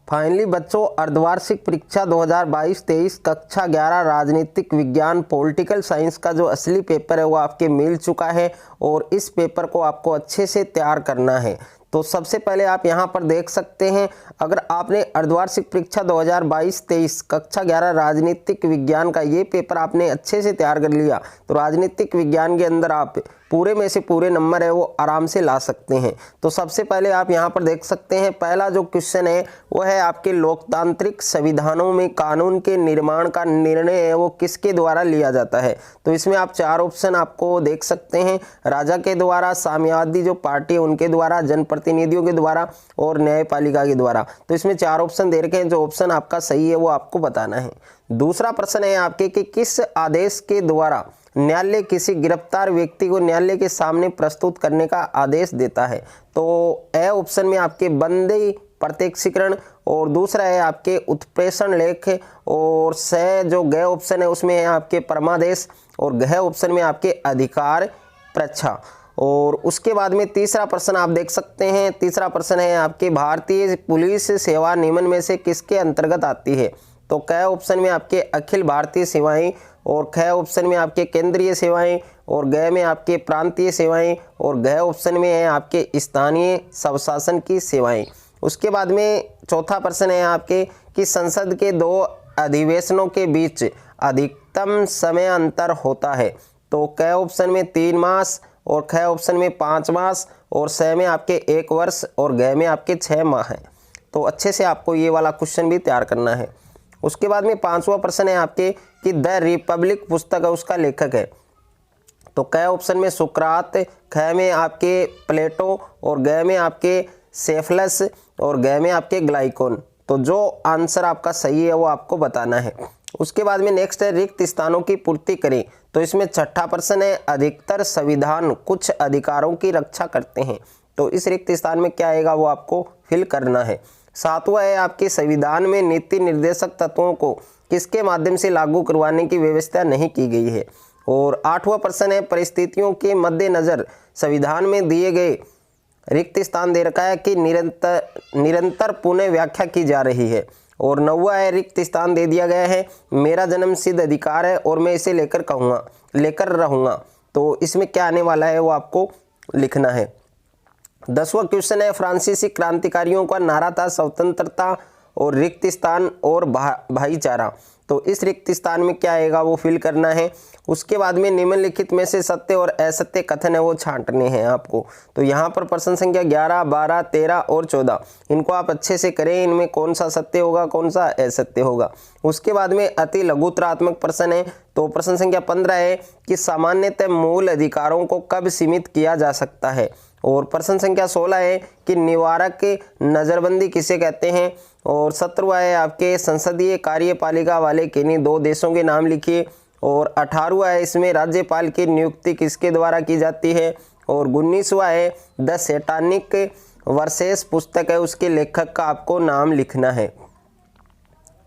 Finally बच्चों, अर्धवार्षिक परीक्षा 2022-23 कक्षा 11 राजनीतिक विज्ञान पॉलिटिकल साइंस का जो असली पेपर है वो आपके मिल चुका है और इस पेपर को आपको अच्छे से तैयार करना है। तो सबसे पहले आप यहाँ पर देख सकते हैं, अगर आपने अर्धवार्षिक परीक्षा 2022-23 कक्षा 11 राजनीतिक विज्ञान का ये पेपर आपने अच्छे से तैयार कर लिया तो राजनीतिक विज्ञान के अंदर आप पूरे में से पूरे नंबर है वो आराम से ला सकते हैं। तो सबसे पहले आप यहाँ पर देख सकते हैं, पहला जो क्वेश्चन है वो है आपके लोकतांत्रिक संविधानों में कानून के निर्माण का निर्णय है वो किसके द्वारा लिया जाता है। तो इसमें आप चार ऑप्शन आपको देख सकते हैं, राजा के द्वारा, साम्यवादी जो पार्टी है उनके द्वारा, जनप्रतिनिधियों के द्वारा और न्यायपालिका के द्वारा। तो इसमें चार ऑप्शन दे रखे हैं, जो ऑप्शन आपका सही है वो आपको बताना है। दूसरा प्रश्न है आपके कि किस आदेश के द्वारा न्यायालय किसी गिरफ्तार व्यक्ति को न्यायालय के सामने प्रस्तुत करने का आदेश देता है। तो ए ऑप्शन में आपके बंदी प्रत्यक्षीकरण और दूसरा है आपके उत्प्रेषण लेख और से जो ग ऑप्शन है उसमें है आपके परमादेश और घ ऑप्शन में आपके अधिकार परीक्षा। और उसके बाद में तीसरा प्रश्न आप देख सकते हैं, तीसरा प्रश्न है आपके भारतीय पुलिस सेवा नियमन में से किसके अंतर्गत आती है। तो क ऑप्शन में आपके अखिल भारतीय सेवाएं और ख ऑप्शन में आपके केंद्रीय सेवाएं और ग में आपके प्रांतीय सेवाएं और घ ऑप्शन में है आपके स्थानीय स्वशासन की सेवाएं। उसके बाद में चौथा प्रश्न है आपके कि संसद के दो अधिवेशनों के बीच अधिकतम समय अंतर होता है। तो क ऑप्शन में 3 मास और ख ऑप्शन में 5 मास और स में आपके 1 वर्ष और घ में आपके 6 माह है। तो अच्छे से आपको ये वाला क्वेश्चन भी तैयार करना है। उसके बाद में पांचवा प्रश्न है आपके कि द रिपब्लिक पुस्तक है उसका लेखक है। तो क ऑप्शन में सुकरात, ख में आपके प्लेटो और घ में आपके सेफलस और घ में आपके ग्लाइकोन। तो जो आंसर आपका सही है वो आपको बताना है। उसके बाद में नेक्स्ट है रिक्त स्थानों की पूर्ति करें। तो इसमें छठा प्रश्न है अधिकतर संविधान कुछ अधिकारों की रक्षा करते हैं। तो इस रिक्त स्थान में क्या आएगा वो आपको फिल करना है। सातवां है आपके संविधान में नीति निर्देशक तत्वों को किसके माध्यम से लागू करवाने की व्यवस्था नहीं की गई है। और आठवां प्रश्न है परिस्थितियों के मद्देनजर संविधान में दिए गए रिक्त स्थान दे रखा है कि निरंतर पुनः व्याख्या की जा रही है। और नौवां है रिक्त स्थान दे दिया गया है मेरा जन्म सिद्ध अधिकार है और मैं इसे लेकर रहूँगा। तो इसमें क्या आने वाला है वो आपको लिखना है। 10वां क्वेश्चन है फ्रांसीसी क्रांतिकारियों का नारा था स्वतंत्रता और रिक्त स्थान और भाईचारा। तो इस रिक्त स्थान में क्या आएगा वो फिल करना है। उसके बाद में निम्नलिखित में से सत्य और असत्य कथन है वो छांटने हैं आपको। तो यहाँ पर प्रश्न संख्या 11, 12, 13 और 14 इनको आप अच्छे से करें, इनमें कौन सा सत्य होगा कौन सा असत्य होगा। उसके बाद में अति लघुतरात्मक प्रश्न है। तो प्रश्न संख्या 15 है कि सामान्यतः मूल अधिकारों को कब सीमित किया जा सकता है। और प्रश्न संख्या 16 है कि निवारक नज़रबंदी किसे कहते हैं। और 17वां है आपके संसदीय कार्यपालिका वाले किन्हीं 2 देशों के नाम लिखिए। और 18वां है इसमें राज्यपाल की नियुक्ति किसके द्वारा की जाती है। और 19वां है द सैटानिक वर्सेस पुस्तक है उसके लेखक का आपको नाम लिखना है।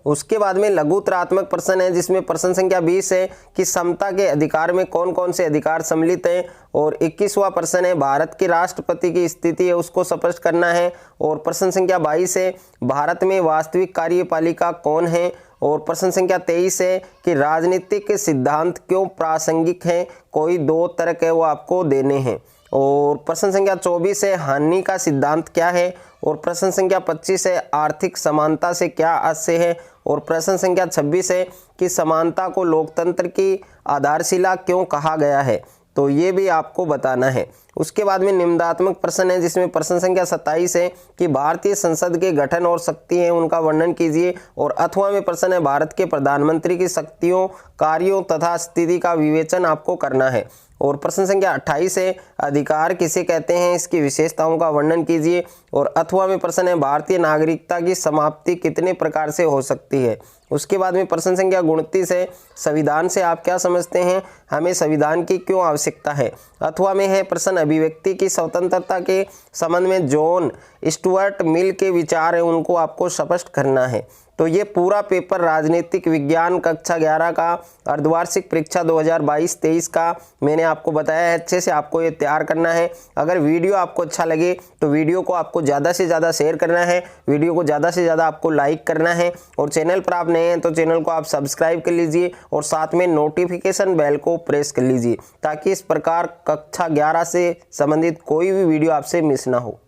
उसके बाद में लघुतरात्मक प्रश्न है जिसमें प्रश्न संख्या 20 है कि समता के अधिकार में कौन कौन से अधिकार सम्मिलित हैं। और 21वां प्रश्न है भारत के राष्ट्रपति की स्थिति है उसको स्पष्ट करना है। और प्रश्न संख्या 22 है भारत में वास्तविक कार्यपालिका कौन है। और प्रश्न संख्या 23 है कि राजनीतिक सिद्धांत क्यों प्रासंगिक हैं, कोई 2 तर्क है वो आपको देने हैं। और प्रश्न संख्या 24 है हानि का सिद्धांत क्या है। और प्रश्न संख्या 25 है आर्थिक समानता से क्या आशय है। और प्रश्न संख्या 26 है कि समानता को लोकतंत्र की आधारशिला क्यों कहा गया है। तो ये भी आपको बताना है। उसके बाद में निम्नात्मक प्रश्न है जिसमें प्रश्न संख्या 27 है कि भारतीय संसद के गठन और शक्ति है उनका वर्णन कीजिए। और 8वां में प्रश्न है भारत के प्रधानमंत्री की शक्तियों, कार्यों तथा स्थिति का विवेचन आपको करना है। और प्रश्न संख्या 28 है अधिकार किसे कहते हैं, इसकी विशेषताओं का वर्णन कीजिए। और 8वां में प्रश्न है भारतीय नागरिकता की समाप्ति कितने प्रकार से हो सकती है। उसके बाद में प्रश्न संख्या 29 है संविधान से आप क्या समझते हैं, हमें संविधान की क्यों आवश्यकता है। 8वां में है प्रश्न अभिव्यक्ति की स्वतंत्रता के संबंध में जॉन स्टुअर्ट मिल के विचार है उनको आपको स्पष्ट करना है। तो ये पूरा पेपर राजनीतिक विज्ञान कक्षा 11 का अर्धवार्षिक परीक्षा 2022-23 का मैंने आपको बताया है। अच्छे से आपको ये तैयार करना है। अगर वीडियो आपको अच्छा लगे तो वीडियो को आपको ज़्यादा से ज़्यादा शेयर करना है, वीडियो को ज़्यादा से ज़्यादा आपको लाइक करना है, और चैनल पर आप नए हैं तो चैनल को आप सब्सक्राइब कर लीजिए और साथ में नोटिफिकेशन बेल को प्रेस कर लीजिए ताकि इस प्रकार कक्षा 11 से संबंधित कोई भी वीडियो आपसे मिस ना हो।